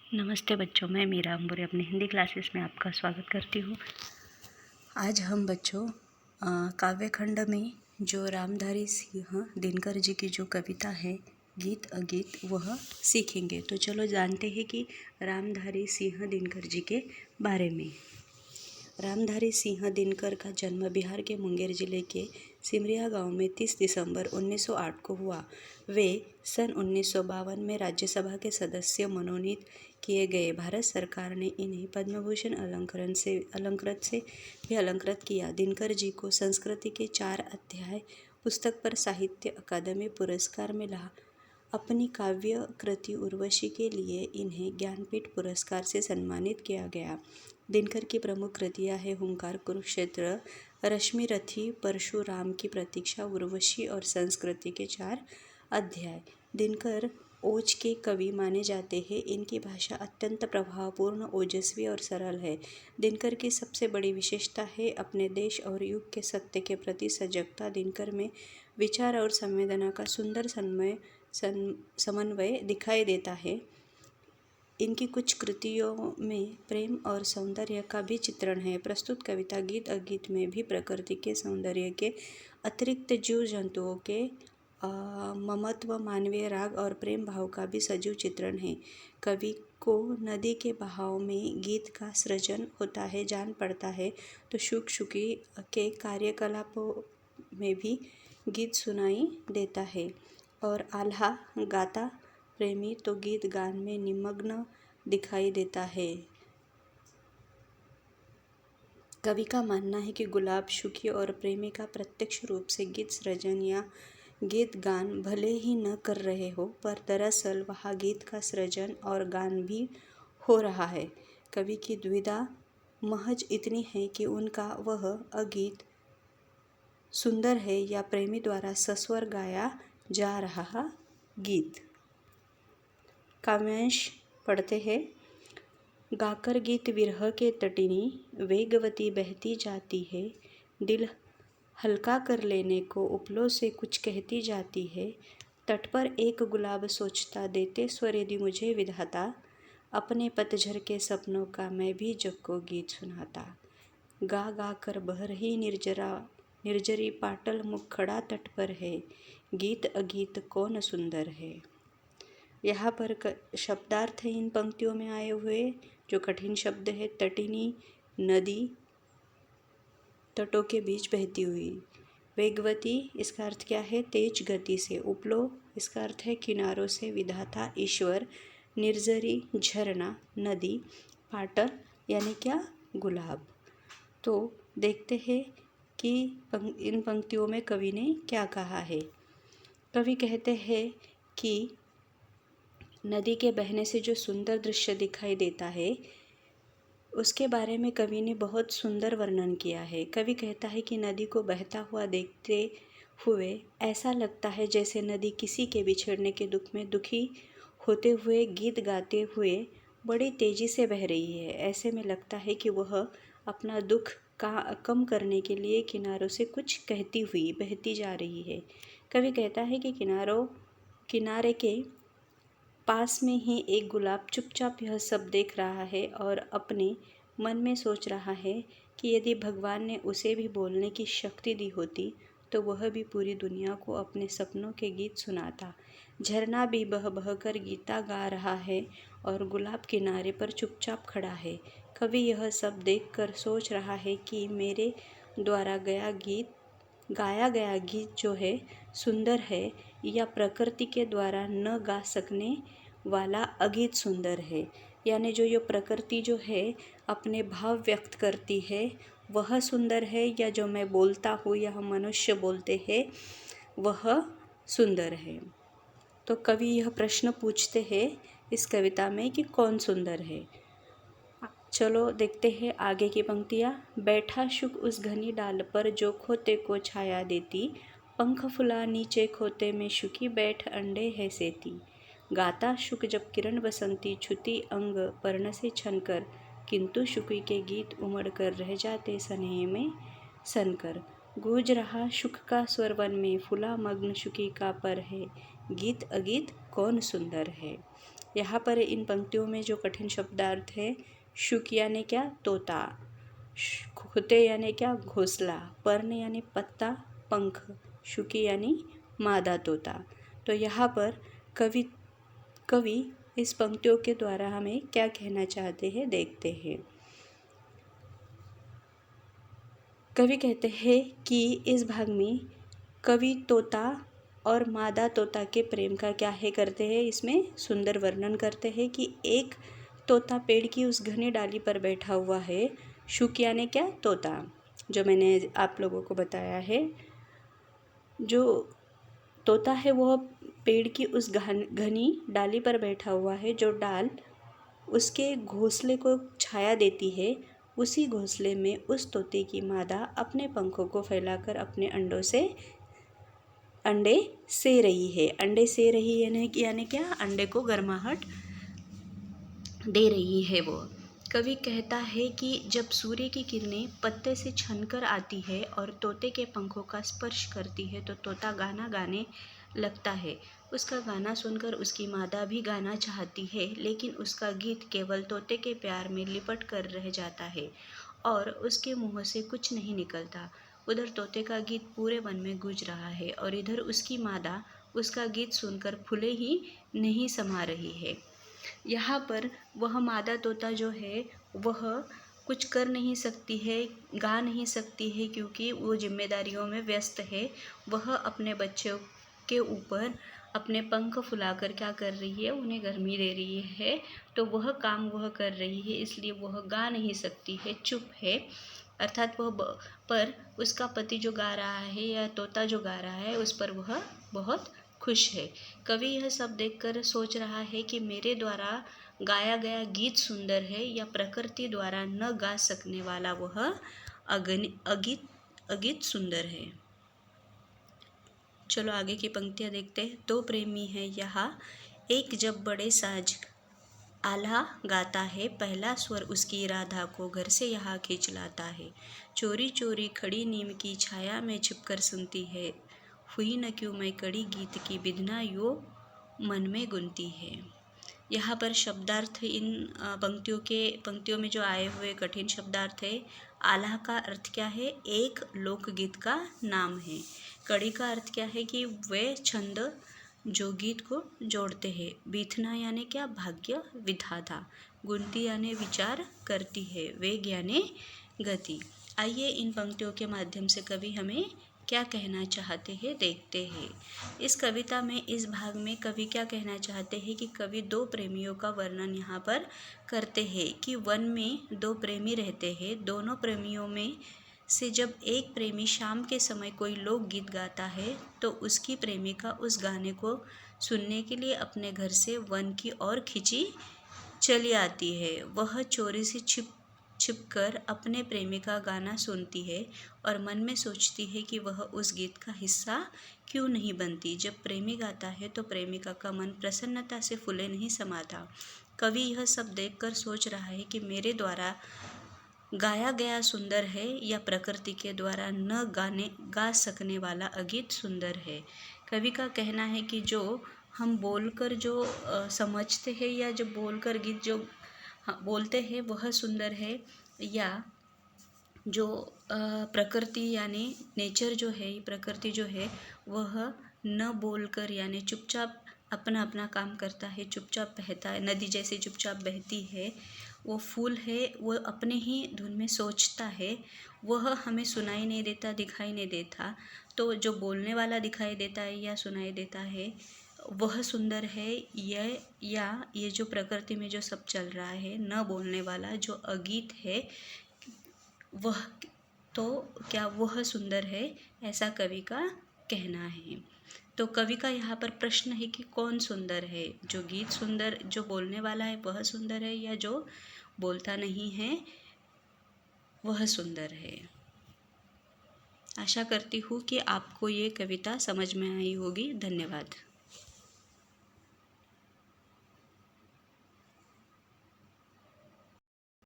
नमस्ते बच्चों, मैं मीरा अंबुरे अपनी हिंदी क्लासेस में आपका स्वागत करती हूँ। आज हम बच्चों काव्यखंड में जो रामधारी सिंह दिनकर जी की जो कविता है गीत अगीत वह सीखेंगे। तो चलो जानते हैं कि रामधारी सिंह दिनकर जी के बारे में। रामधारी सिंह दिनकर का जन्म बिहार के मुंगेर जिले के सिमरिया गांव में 30 दिसंबर 1908 को हुआ। वे सन 1952 में राज्यसभा के सदस्य मनोनीत किए गए। भारत सरकार ने इन्हें पद्म भूषण अलंकृत से भी अलंकृत किया। दिनकर जी को संस्कृति के 4 अध्याय पुस्तक पर साहित्य अकादमी पुरस्कार मिला। अपनी काव्य कृति उर्वशी के लिए इन्हें ज्ञानपीठ पुरस्कार से सम्मानित किया गया। दिनकर की प्रमुख कृतियाँ हैं हुंकार, कुरुक्षेत्र, रश्मिरथी, परशुराम की प्रतीक्षा, उर्वशी और संस्कृति के 4 अध्याय। दिनकर ओज के कवि माने जाते हैं। इनकी भाषा अत्यंत प्रभावपूर्ण, ओजस्वी और सरल है। दिनकर की सबसे बड़ी विशेषता है अपने देश और युग के सत्य के प्रति सजगता। दिनकर में विचार और संवेदना का सुंदर समन्वय दिखाई देता है। इनकी कुछ कृतियों में प्रेम और सौंदर्य का भी चित्रण है। प्रस्तुत कविता गीत अगीत में भी प्रकृति के सौंदर्य के अतिरिक्त जीव जंतुओं के ममत्व, मानवीय राग और प्रेम भाव का भी सजीव चित्रण है। कवि को नदी के बहाव में गीत का सृजन होता है जान पड़ता है, तो शुक शुकी के कार्यकलापों में भी गीत सुनाई देता है। और आल्हा गाता प्रेमी तो गीत गान में निमग्न दिखाई देता है। कवि का मानना है कि गुलाब, शुकी और प्रेमी का प्रत्यक्ष रूप से गीत सृजन या गीत गान भले ही न कर रहे हो, पर दरअसल वहाँ गीत का सृजन और गान भी हो रहा है। कवि की दुविधा महज इतनी है कि उनका वह अगीत सुंदर है या प्रेमी द्वारा सस्वर गाया जा रहा गीत। काव्यांश पढ़ते हैं। गाकर गीत विरह के तटिनी, वेगवती बहती जाती है। दिल हल्का कर लेने को उपलों से कुछ कहती जाती है। तट पर एक गुलाब सोचता, देते स्वर यदि मुझे विधाता। अपने पतझर के सपनों का मैं भी जग को गीत सुनाता। गा गा कर बह रही निर्जरी पाटल मुख खड़ा तट पर है। गीत अगीत कौन सुंदर है। यहाँ पर शब्दार्थ है इन पंक्तियों में आए हुए। जो कठिन शब्द है तटिनी, नदी, तटों के बीच बहती हुई। वेगवती, इसका अर्थ क्या है? तेज गति से। उपलो, इसका अर्थ है किनारों से। विधाता, ईश्वर। निर्जरी, झरना, नदी। पाटल यानी क्या? गुलाब। तो देखते हैं कि इन पंक्तियों में कवि ने क्या कहा है। कवि कहते हैं कि नदी के बहने से जो सुंदर दृश्य दिखाई देता है, उसके बारे में कवि ने बहुत सुंदर वर्णन किया है। कवि कहता है कि नदी को बहता हुआ देखते हुए ऐसा लगता है जैसे नदी किसी के बिछड़ने के दुख में दुखी होते हुए गीत गाते हुए बड़ी तेजी से बह रही है। ऐसे में लगता है कि वह अपना दुख का कम करने के लिए किनारों से कुछ कहती हुई बहती जा रही है। कवि कहता है कि किनारे के पास में ही एक गुलाब चुपचाप यह सब देख रहा है और अपने मन में सोच रहा है कि यदि भगवान ने उसे भी बोलने की शक्ति दी होती तो वह भी पूरी दुनिया को अपने सपनों के गीत सुनाता। झरना भी बह बह कर गीता गा रहा है और गुलाब किनारे पर चुपचाप खड़ा है। कवि यह सब देखकर सोच रहा है कि मेरे द्वारा गाया गया गीत जो है सुंदर है या प्रकृति के द्वारा न गा सकने वाला अगीत सुंदर है। यानी जो ये प्रकृति जो है अपने भाव व्यक्त करती है वह सुंदर है, या जो मैं बोलता हूँ या हम मनुष्य बोलते हैं वह सुंदर है। तो कवि यह प्रश्न पूछते हैं इस कविता में कि कौन सुंदर है। चलो देखते हैं आगे की पंक्तियाँ। बैठा शुक उस घनी डाल पर जो खोते को छाया देती। पंख फुला नीचे खोते में शुकी बैठ अंडे है सेती। गाता शुक जब किरण बसंती छुती अंग पर्ण से छनकर। किंतु शुकी के गीत उमड़ कर रह जाते स्नेह में सनकर। गूंज रहा शुक का स्वर वन में फुला मग्न शुकी का पर है। गीत अगीत कौन सुंदर है। यहाँ पर इन पंक्तियों में जो कठिन शब्दार्थ है, शुक यानी क्या, तोता, खुते यानी क्या, घोंसला, पर्ण यानी पत्ता, पंख, शुकी यानी मादा तोता। तो यहाँ पर कवि इस पंक्तियों के द्वारा हमें क्या कहना चाहते हैं, देखते हैं। कवि कहते हैं कि इस भाग में कवि तोता और मादा तोता के प्रेम का क्या है करते हैं, इसमें सुंदर वर्णन करते हैं कि एक तोता पेड़ की उस घनी डाली पर बैठा हुआ है। शुक यानी क्या, तोता, जो मैंने आप लोगों को बताया है। जो तोता है वह पेड़ की उस घनी डाली पर बैठा हुआ है। जो डाल उसके घोंसले को छाया देती है, उसी घोंसले में उस तोते की मादा अपने पंखों को फैलाकर अपने अंडे से रही है। अंडे से रही यानी क्या, अंडे को गर्माहट दे रही है वो। कवि कहता है कि जब सूर्य की किरणें पत्ते से छनकर आती है और तोते के पंखों का स्पर्श करती है तो तोता गाना गाने लगता है। उसका गाना सुनकर उसकी मादा भी गाना चाहती है, लेकिन उसका गीत केवल तोते के प्यार में लिपट कर रह जाता है और उसके मुंह से कुछ नहीं निकलता। उधर तोते का गीत पूरे वन में गूंज रहा है और इधर उसकी मादा उसका गीत सुनकर फूले ही नहीं समा रही है। यहाँ पर वह मादा तोता जो है वह कुछ कर नहीं सकती है, गा नहीं सकती है, क्योंकि वो जिम्मेदारियों में व्यस्त है। वह अपने बच्चों के ऊपर अपने पंख फुलाकर क्या कर रही है, उन्हें गर्मी दे रही है। तो वह काम वह कर रही है, इसलिए वह गा नहीं सकती है, चुप है। अर्थात पर उसका पति जो गा रहा है या तोता जो गा रहा है उस पर वह बहुत खुश है। कवि यह सब देखकर सोच रहा है कि मेरे द्वारा गाया गया गीत सुंदर है या प्रकृति द्वारा न गा सकने वाला वह अगीत सुंदर है। चलो आगे की पंक्तियाँ देखते हैं। दो प्रेमी है यहाँ, एक जब बड़े साज आल्हा गाता है, पहला स्वर उसकी राधा को घर से यहाँ खींच लाता है। चोरी चोरी खड़ी नीम की छाया में छिपकर सुनती है, हुई न क्यों मैं कड़ी गीत की विधना यो मन में गुनती है। यहाँ पर शब्दार्थ इन पंक्तियों में जो आए हुए कठिन शब्दार्थ है। आल्हा का अर्थ क्या है, एक लोकगीत का नाम है। कड़ी का अर्थ क्या है कि वे छंद जो गीत को जोड़ते हैं। बीथना यानी क्या, भाग्य विधाता। गुनती यानी विचार करती है। वेग यानी गति। आइए इन पंक्तियों के माध्यम से कवि हमें क्या कहना चाहते हैं, देखते हैं। इस कविता में, इस भाग में कवि क्या कहना चाहते हैं कि कवि दो प्रेमियों का वर्णन यहाँ पर करते हैं कि वन में दो प्रेमी रहते हैं। दोनों प्रेमियों में से जब एक प्रेमी शाम के समय कोई लोकगीत गाता है तो उसकी प्रेमिका उस गाने को सुनने के लिए अपने घर से वन की ओर खिंची चली आती है। वह चोरी से छिपकर अपने प्रेमी का गाना सुनती है और मन में सोचती है कि वह उस गीत का हिस्सा क्यों नहीं बनती। जब प्रेमी गाता है तो प्रेमिका का मन प्रसन्नता से फूले नहीं समाता। कवि यह सब देखकर सोच रहा है कि मेरे द्वारा गाया गया सुंदर है या प्रकृति के द्वारा न गा सकने वाला अगीत सुंदर है। कवि का कहना है कि जो हम बोलकर जो समझते हैं या जो बोलकर गीत जो बोलते हैं वह सुंदर है, या जो प्रकृति यानी नेचर जो है, प्रकृति जो है वह न बोलकर यानी चुपचाप अपना अपना काम करता है, चुपचाप बहता है, नदी जैसे चुपचाप बहती है। वो फूल है, वो अपने ही धुन में सोचता है, वह हमें सुनाई नहीं देता, दिखाई नहीं देता। तो जो बोलने वाला दिखाई देता है या सुनाई देता है वह सुंदर है, ये जो प्रकृति में जो सब चल रहा है न बोलने वाला जो अगीत है वह, तो क्या वह सुंदर है, ऐसा कवि का कहना है। तो कवि का यहाँ पर प्रश्न है कि कौन सुंदर है, जो गीत सुंदर जो बोलने वाला है वह सुंदर है या जो बोलता नहीं है वह सुंदर है। आशा करती हूँ कि आपको ये कविता समझ में आई होगी। धन्यवाद।